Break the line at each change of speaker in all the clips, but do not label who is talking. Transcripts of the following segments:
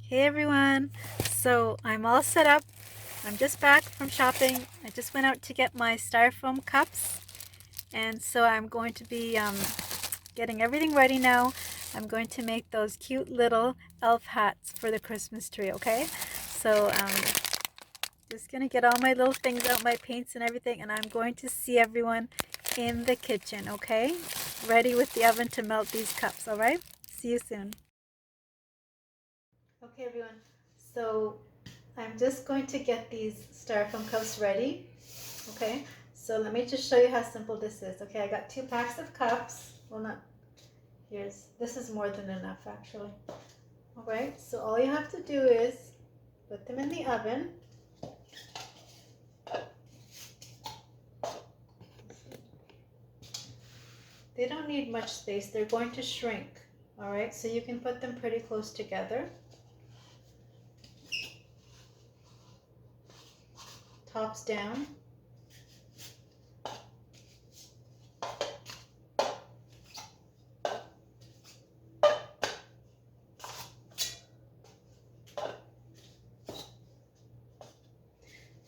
Hey everyone! So I'm all set up. I'm just back from shopping. I just went out to get my styrofoam cups, and so I'm going to be getting everything ready now. I'm going to make those cute little elf hats for the Christmas tree, okay? So just gonna get all my little things out, my paints and everything, and I'm going to see everyone in the kitchen, okay? Ready with the oven to melt these cups, alright? See you soon. Okay everyone, so I'm just going to get these styrofoam cups ready. Okay, so let me just show you how simple this is. Okay, I got 2 packs of cups. Well, not, this is more than enough actually. All right, so all you have to do is put them in the oven. They don't need much space, they're going to shrink. All right, so you can put them pretty close together. Tops down.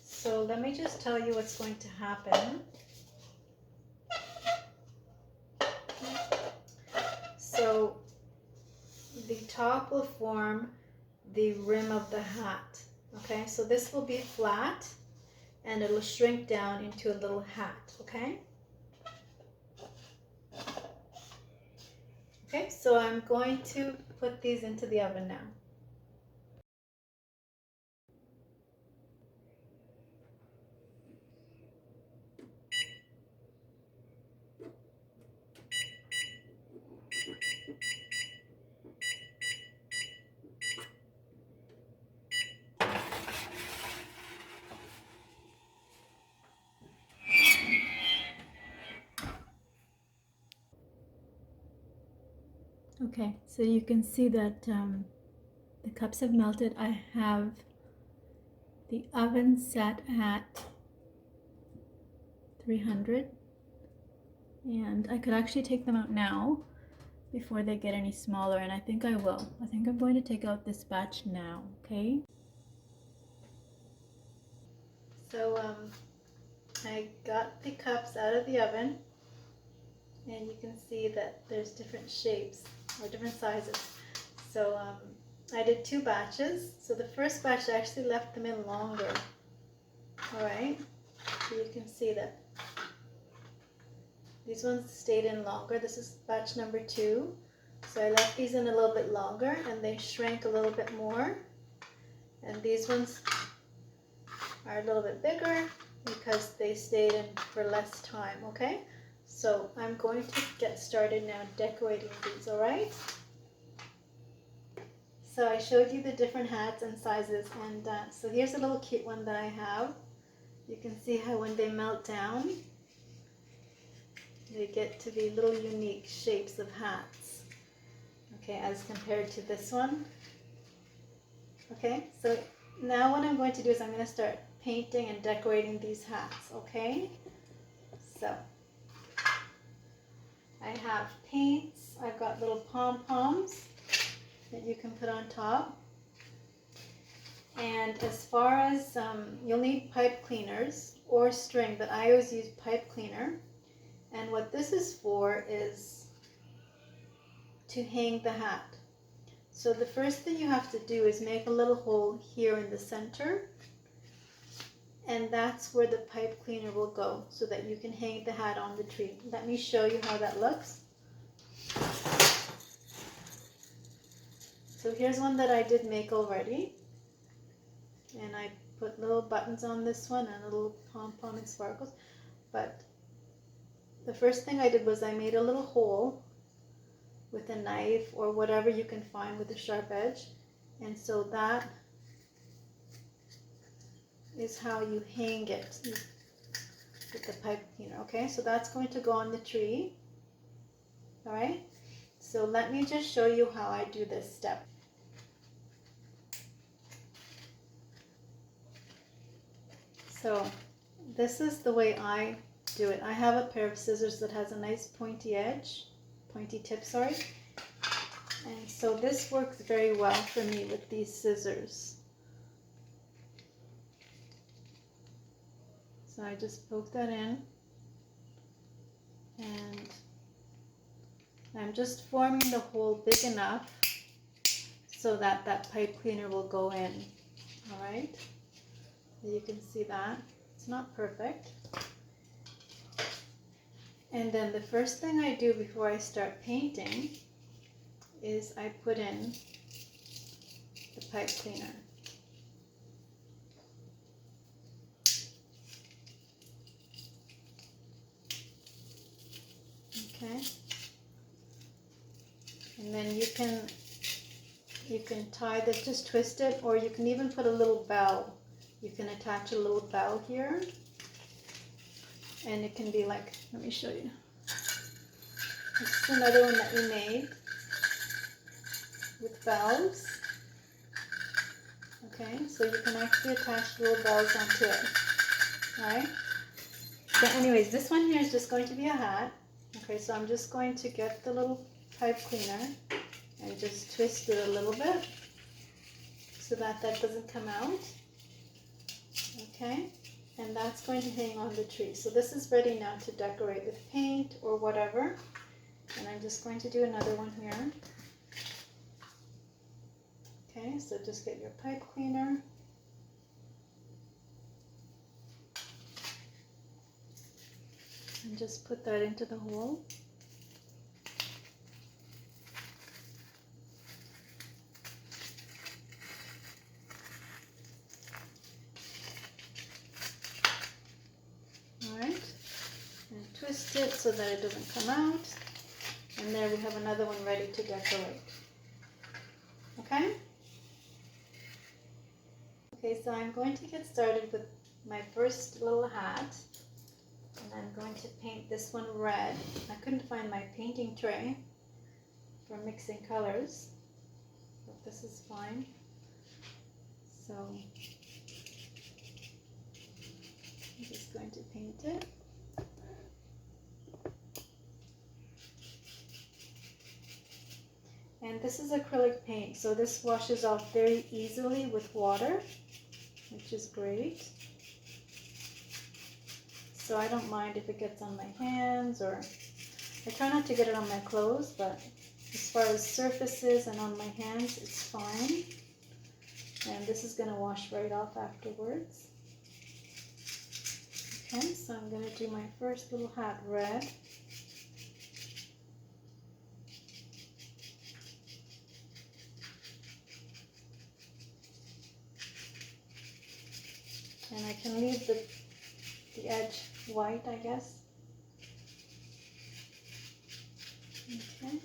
So let me just tell you what's going to happen. So the top will form the rim of the hat. Okay, so this will be flat and it'll shrink down into a little hat. Okay. Okay, so I'm going to put these into the oven now. Okay, so you can see that the cups have melted. I have the oven set at 300, and I could actually take them out now before they get any smaller, and I think I will. I think I'm going to take out this batch now, okay? So I got the cups out of the oven, and you can see that there's different shapes or different sizes. So I did 2 batches. So the first batch I actually left them in longer. All right, so you can see that these ones stayed in longer. This is batch number 2. So I left these in a little bit longer and they shrank a little bit more. And these ones are a little bit bigger because they stayed in for less time, okay? So I'm going to get started now decorating these, all right? So I showed you the different hats and sizes, and so here's a little cute one that I have. You can see how when they melt down, they get to be little unique shapes of hats. Okay, as compared to this one. Okay, so now what I'm going to do is I'm going to start painting and decorating these hats, okay? So I have paints, I've got little pom-poms that you can put on top. And as far as, you'll need pipe cleaners or string, but I always use pipe cleaner. And what this is for is to hang the hat. So the first thing you have to do is make a little hole here in the center, and that's where the pipe cleaner will go so that you can hang the hat on the tree. Let me show you how that looks. So here's one that I did make already, and I put little buttons on this one and a little pom-pom and sparkles. But the first thing I did was I made a little hole with a knife or whatever you can find with a sharp edge, and so that is how you hang it with the pipe cleaner. Okay, so that's going to go on the tree. All right, so let me just show you how I do this step. So this is the way I do it. I have a pair of scissors that has a nice pointy edge, pointy tip, sorry. And so this works very well for me with these scissors. So I just poke that in, and I'm just forming the hole big enough so that that pipe cleaner will go in. All right, you can see that. It's not perfect. And then the first thing I do before I start painting is I put in the pipe cleaner. Okay, and then you can tie this, just twist it, or you can even put a little bell. You can attach a little bell here, and it can be like, let me show you. This is another one that we made with bells. Okay, so you can actually attach little bells onto it. Alright, so anyways, this one here is just going to be a hat. Okay, so I'm just going to get the little pipe cleaner and just twist it a little bit so that that doesn't come out. Okay, and that's going to hang on the tree. So this is ready now to decorate with paint or whatever. And I'm just going to do another one here. Okay, so just get your pipe cleaner. And just put that into the hole. Alright, and twist it so that it doesn't come out. And there we have another one ready to decorate. Okay? Okay, so I'm going to get started with my first little hat. And I'm going to paint this one red. I couldn't find my painting tray for mixing colors, but this is fine. So I'm just going to paint it. And this is acrylic paint, so this washes off very easily with water, which is great. So I don't mind if it gets on my hands, or I try not to get it on my clothes, but as far as surfaces and on my hands, it's fine. And this is going to wash right off afterwards. Okay, so I'm going to do my first little hat red. And I can leave the edge white, I guess. Okay.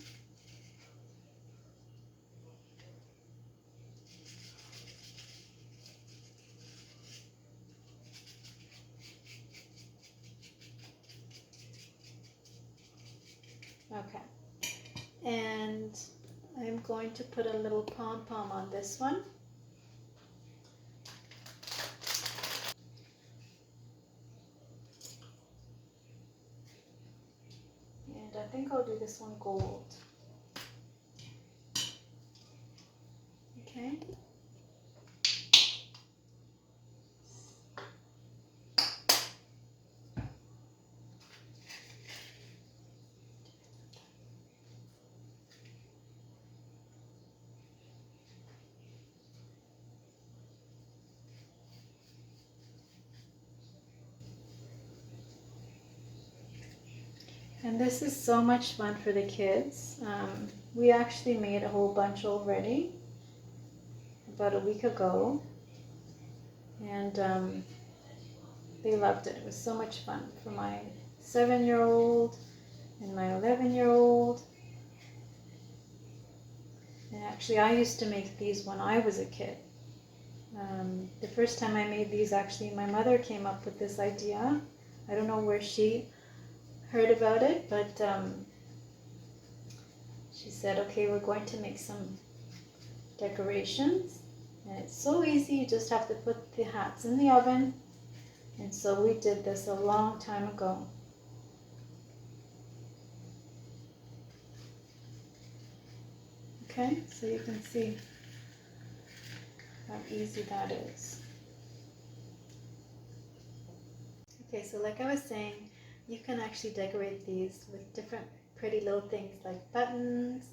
Okay. And I'm going to put a little pom-pom on this one. And I think I'll do this one gold. Okay. And this is so much fun for the kids. We actually made a whole bunch already about a week ago, and they loved it. It was so much fun for my 7-year-old and my 11-year-old. And actually I used to make these when I was a kid. The first time I made these, actually my mother came up with this idea. I don't know where she heard about it, but she said, okay, we're going to make some decorations, and it's so easy. You just have to put the hats in the oven. And so we did this a long time ago. Okay, so you can see how easy that is. Okay, so like I was saying, you can actually decorate these with different pretty little things like buttons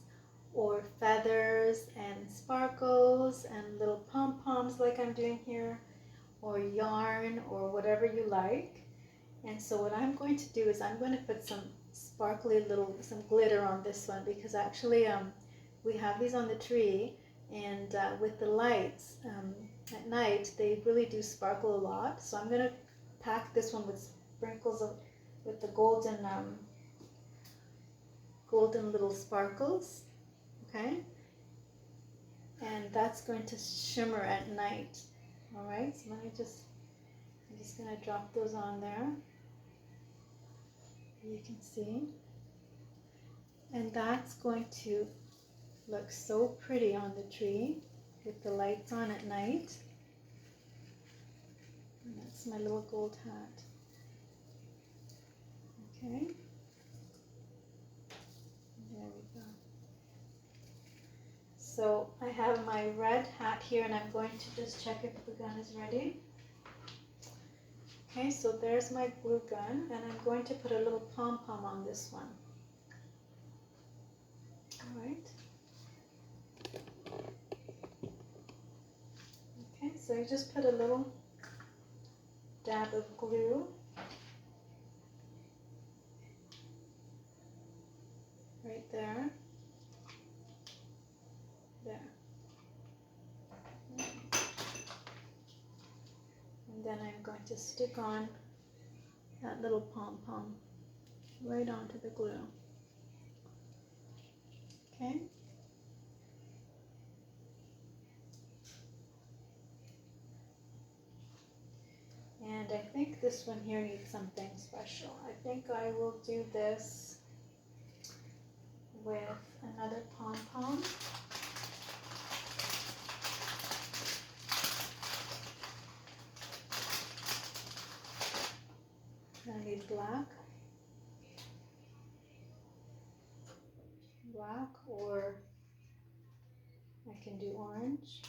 or feathers and sparkles and little pom-poms like I'm doing here, or yarn or whatever you like. And so what I'm going to do is I'm going to put some sparkly some glitter on this one, because actually we have these on the tree, and with the lights at night they really do sparkle a lot. So I'm going to pack this one with sprinkles with the golden little sparkles, okay? And that's going to shimmer at night. All right, so I'm just going to drop those on there. You can see. And that's going to look so pretty on the tree with the lights on at night. And that's my little gold hat. Okay. There we go. So I have my red hat here, and I'm going to just check if the gun is ready. Okay, so there's my glue gun, and I'm going to put a little pom-pom on this one. All right. Okay, so you just put a little dab of glue right there. There. And then I'm going to stick on that little pom-pom right onto the glue. Okay. And I think this one here needs something special. I think I will do this with another pom-pom. I need black, or I can do orange.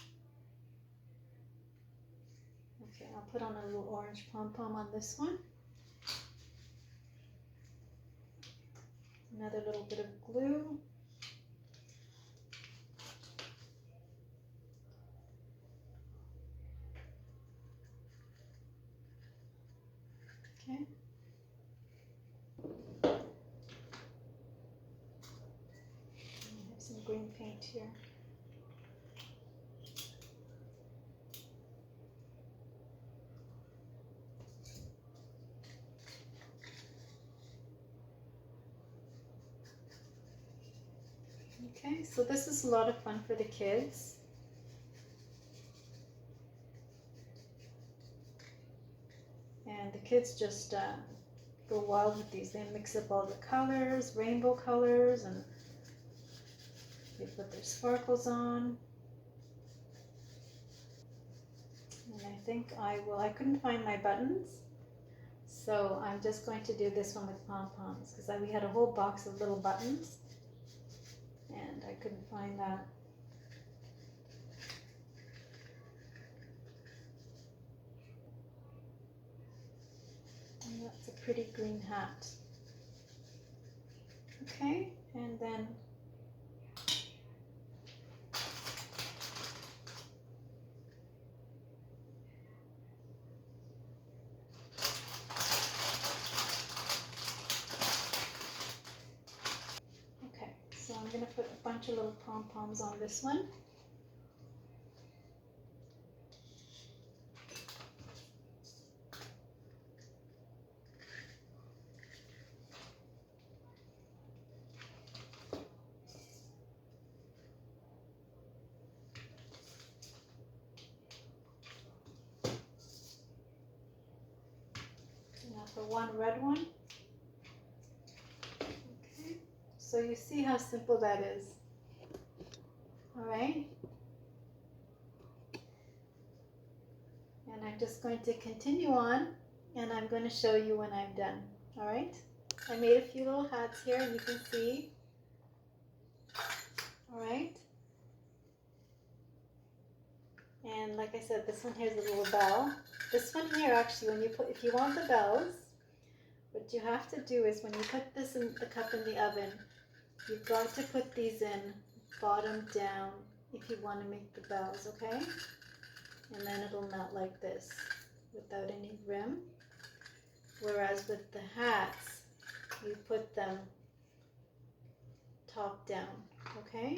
Okay, I'll put on a little orange pom-pom on this one. Another little bit of glue. Okay. I have some green paint here. Okay, so this is a lot of fun for the kids. And the kids just go wild with these. They mix up all the colors, rainbow colors, and they put their sparkles on. And I think I couldn't find my buttons, so I'm just going to do this one with pom-poms, because we had a whole box of little buttons and I couldn't find that. And that's a pretty green hat. Okay, and then okay, so I'm going to put a bunch of little pom-poms on this one. Now for one red one. Okay, so you see how simple that is. All right. And I'm just going to continue on, and I'm going to show you when I'm done. All right. I made a few little hats here, and you can see. All right. I said, this one here is a little bell. This one here, actually, if you want the bells, what you have to do is when you put this in the cup in the oven, you've got to put these in bottom down if you want to make the bells, okay? And then it'll melt like this without any rim. Whereas with the hats, you put them top down, okay?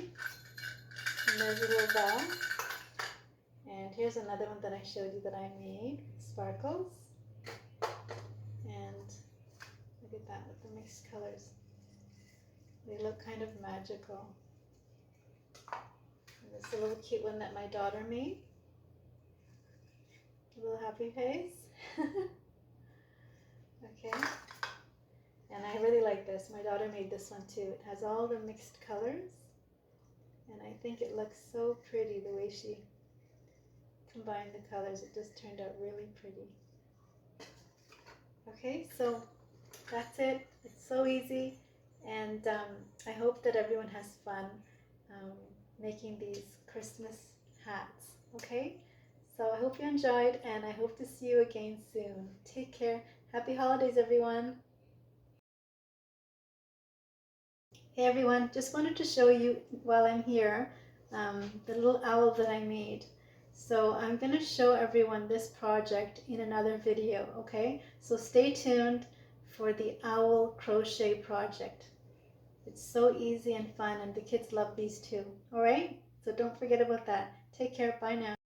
And there's a little bell. And here's another one that I showed you that I made, sparkles. And look at that with the mixed colors. They look kind of magical. And this is a little cute one that my daughter made. A little happy face. Okay. And I really like this. My daughter made this one too. It has all the mixed colors. And I think it looks so pretty the way she combined the colors. It just turned out really pretty. Okay, so that's it. It's so easy. And I hope that everyone has fun making these Christmas hats. Okay? So I hope you enjoyed, and I hope to see you again soon. Take care. Happy holidays, everyone. Hey everyone, just wanted to show you while I'm here the little owl that I made. So I'm going to show everyone this project in another video, okay? So stay tuned for the owl crochet project. It's so easy and fun, and the kids love these too. All right? So don't forget about that. Take care. Bye now.